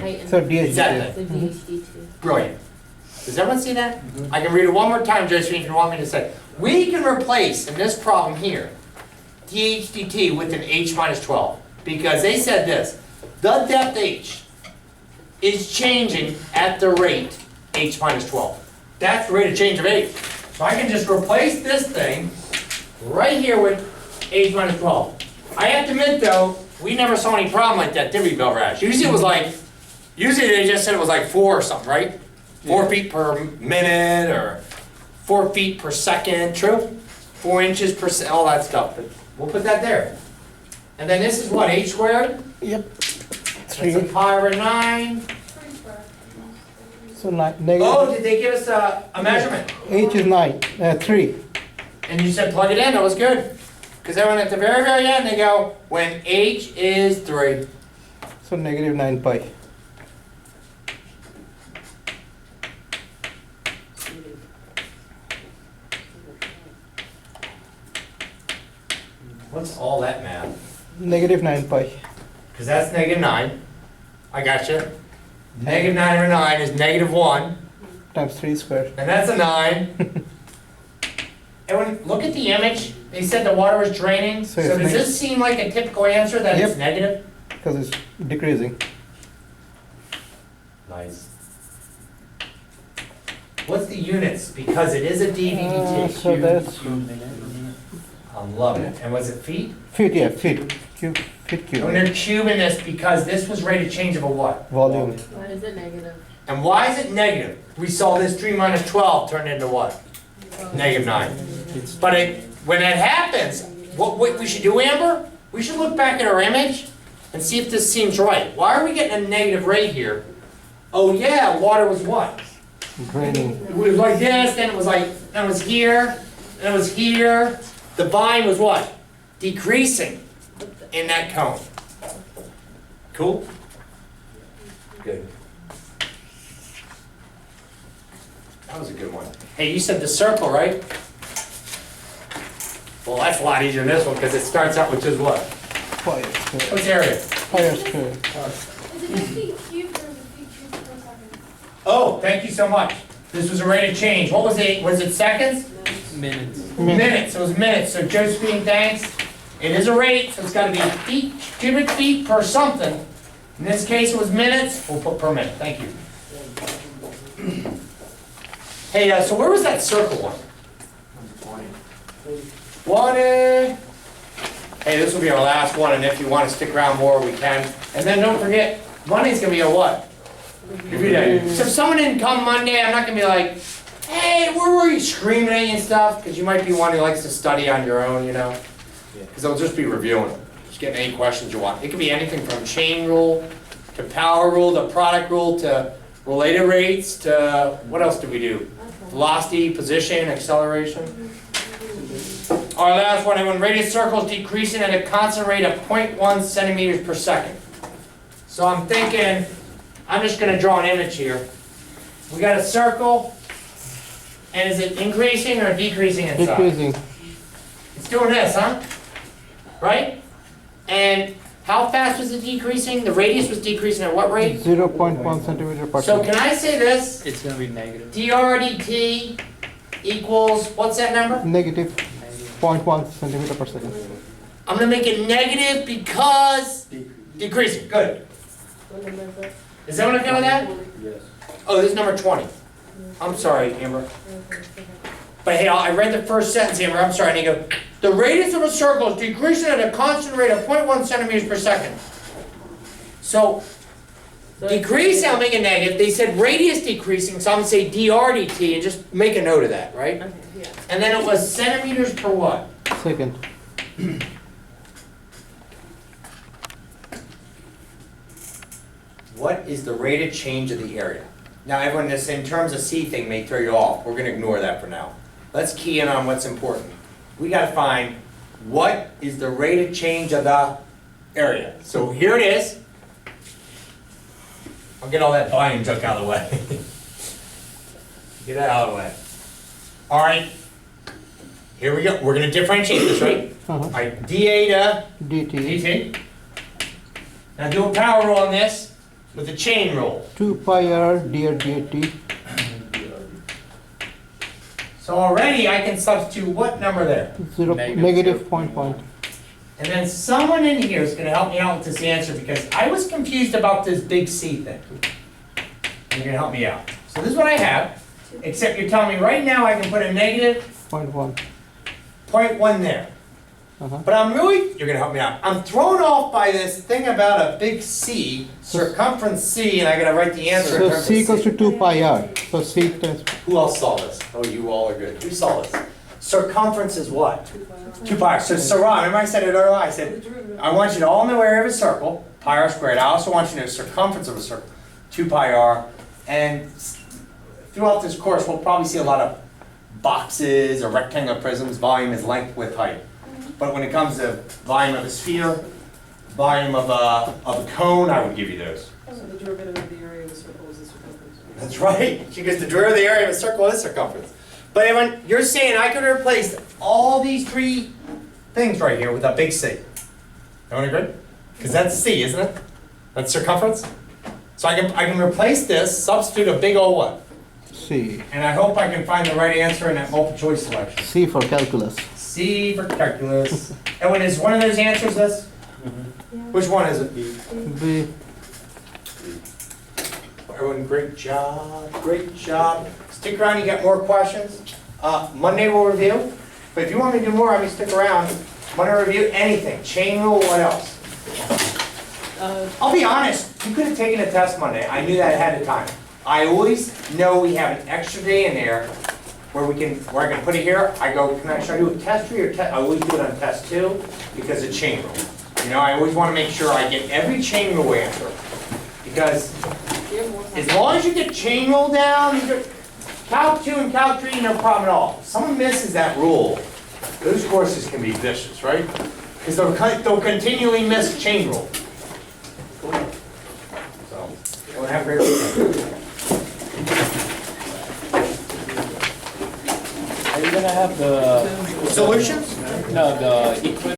So DHT. Exactly. The DHT too. Brilliant. Does everyone see that? I can read it one more time, Josephine, if you want me to say. We can replace, in this problem here, DHDT with an H minus 12. Because they said this, the depth H is changing at the rate H minus 12. That's the rate of change of H. So I can just replace this thing right here with H minus 12. I have to admit though, we never saw any problem like that, did we, Bill Rash? Usually it was like, usually they just said it was like 4 or something, right? 4 feet per minute or 4 feet per second, true? 4 inches per second, all that stuff, but we'll put that there. And then this is what, H squared? Yep. That's 3. a pi over 9. So negative. Oh, did they give us a measurement? H is 9. 3. And you said plug it in, that was good. Because then when at the very, very end, they go, when H is 3. So negative 9 pi. What's all that math? Negative 9 pi. Because that's negative 9. I got you. Negative 9 over 9 is negative 1. Times 3 squared. And that's a 9. And when, look at the image, they said the water was draining. So So it's does this seem like a typical answer that it's Yep. negative? Because it's decreasing. Nice. What's the units? Because it is a DVDT. So that's I'm loving it. And was it feet? feet, yeah, feet. Feet And cube. they're cubing this because this was rate of change of a what? Volume. Why is it negative? And why is it negative? We saw this 3 minus 12 turn into what? Negative 9. But when that happens, what we should do, Amber? We should look back at our image and see if this seems right. Why are we getting a negative rate here? Oh yeah, water was what? Draining. It was like this, then it was like, then it was here, then it was here. The volume was what? Decreasing in that cone. Cool? Good. That was a good one. Hey, you said the circle, right? Well, that's a lot easier than this one because it starts out with just what? Pi squared. What's area? Pi squared. Is it just feet cubed or is it feet cubed per second? Oh, thank you so much. This was a rate of change. What was it? Was it seconds? Minutes. Minutes. It was minutes. So Josephine, thanks. It is a rate, so it's got to be feet, cubic feet per something. In this case, it was minutes. We'll put per minute. Thank you. Hey, so where was that circle one? 20. Hey, this will be our last one, and if you want to stick around more, we can. And then don't forget, Monday's gonna be a what? Review day. So if someone didn't come Monday, I'm not gonna be like, hey, where were you, screaming at you and stuff? Because you might be one who likes to study on your own, you know? Because they'll just be reviewing them. Just getting any questions you want. It could be anything from chain rule to power rule to product rule to related rates to, what else do we do? Velocity, position, acceleration. Our last one, and when radius circle is decreasing at a constant rate of 0.1 centimeters per second. So I'm thinking, I'm just gonna draw an image here. We got a circle, and is it increasing or decreasing in size? Decreasing. It's doing this, huh? Right? And how fast was it decreasing? The radius was decreasing at what rate? 0.1 centimeter per So second. can I say this? It's gonna be negative. DRDT equals, what's that number? Negative 0.1 centimeter per second. I'm gonna make it negative because decreasing. Good. What number is it? Is everyone okay with that? Yes. Oh, this is number 20. I'm sorry, Amber. But hey, I read the first sentence, Amber. I'm sorry. And you go, the radius of a circle is decreasing at a constant rate of 0.1 centimeters per second. So, decreasing, I'll make it negative. They said radius decreasing, so I'm gonna say DRDT and just make a note of that, right? Okay, yeah. And then it was centimeters per what? Second. What is the rate of change of the area? Now, everyone, this in terms of C thing may throw you off. We're gonna ignore that for now. Let's key in on what's important. We gotta find what is the rate of change of the area. So here it is. I'll get all that volume junk out of the way. Get that out of the way. All right. Here we go. We're gonna differentiate this, right? All right, dA to DT. dt. Now do a power rule on this. with the chain rule. 2 pi r dr/dt. So already I can substitute what number there? Negative point. And then someone in here is gonna help me out with this answer because I was confused about this big C thing. You're gonna help me out. So this is what I have, except you're telling me right now I can put a negative Point 1. 0.1 there. But I'm really, you're gonna help me out. I'm thrown off by this thing about a big C, circumference C, and I gotta write the answer in So terms c of equals C. to 2 pi r. So c times. Who else saw this? Oh, you all are good. Who saw this? Circumference is what? 2 pi r. So Sarah, remember I said it earlier? I said, I want you to all know area of a circle, pi r squared. I also want you to know circumference of a circle, 2 pi r. And throughout this course, we'll probably see a lot of boxes or rectangular prisms. Volume is length, width, height. But when it comes to volume of a sphere, volume of a cone, I would give you those. So the derivative of the area of the circle is the circumference. That's right, because the derivative of the area of a circle is circumference. But Evan, you're saying I could replace all these three things right here with a big C. Everyone agree? Because that's C, isn't it? That's circumference. So I can replace this, substitute a big O what? C. And I hope I can find the right answer in that multiple choice selection. C for calculus. C for calculus. And when is one of those answers this? Which one is it? B. Everyone, great job, great job. Stick around, you got more questions. Monday we'll review, but if you want me to do more, I mean, stick around. Want to review anything, chain rule, what else? I'll be honest, you could have taken a test Monday, I knew that ahead of time. I always know we have an extra day in there where I can put it here, I go, should I do a test 3 or test? I always do it on test 2 because of chain rule. You know, I always want to make sure I get every chain rule answer. Because as long as you get chain rule down, Calc 2 and Calc 3, no problem at all. If someone misses that rule, those courses can be vicious, right? Because they'll continually miss chain rule. So, we'll have a great weekend. Are you gonna have the Solutions? no the equipment?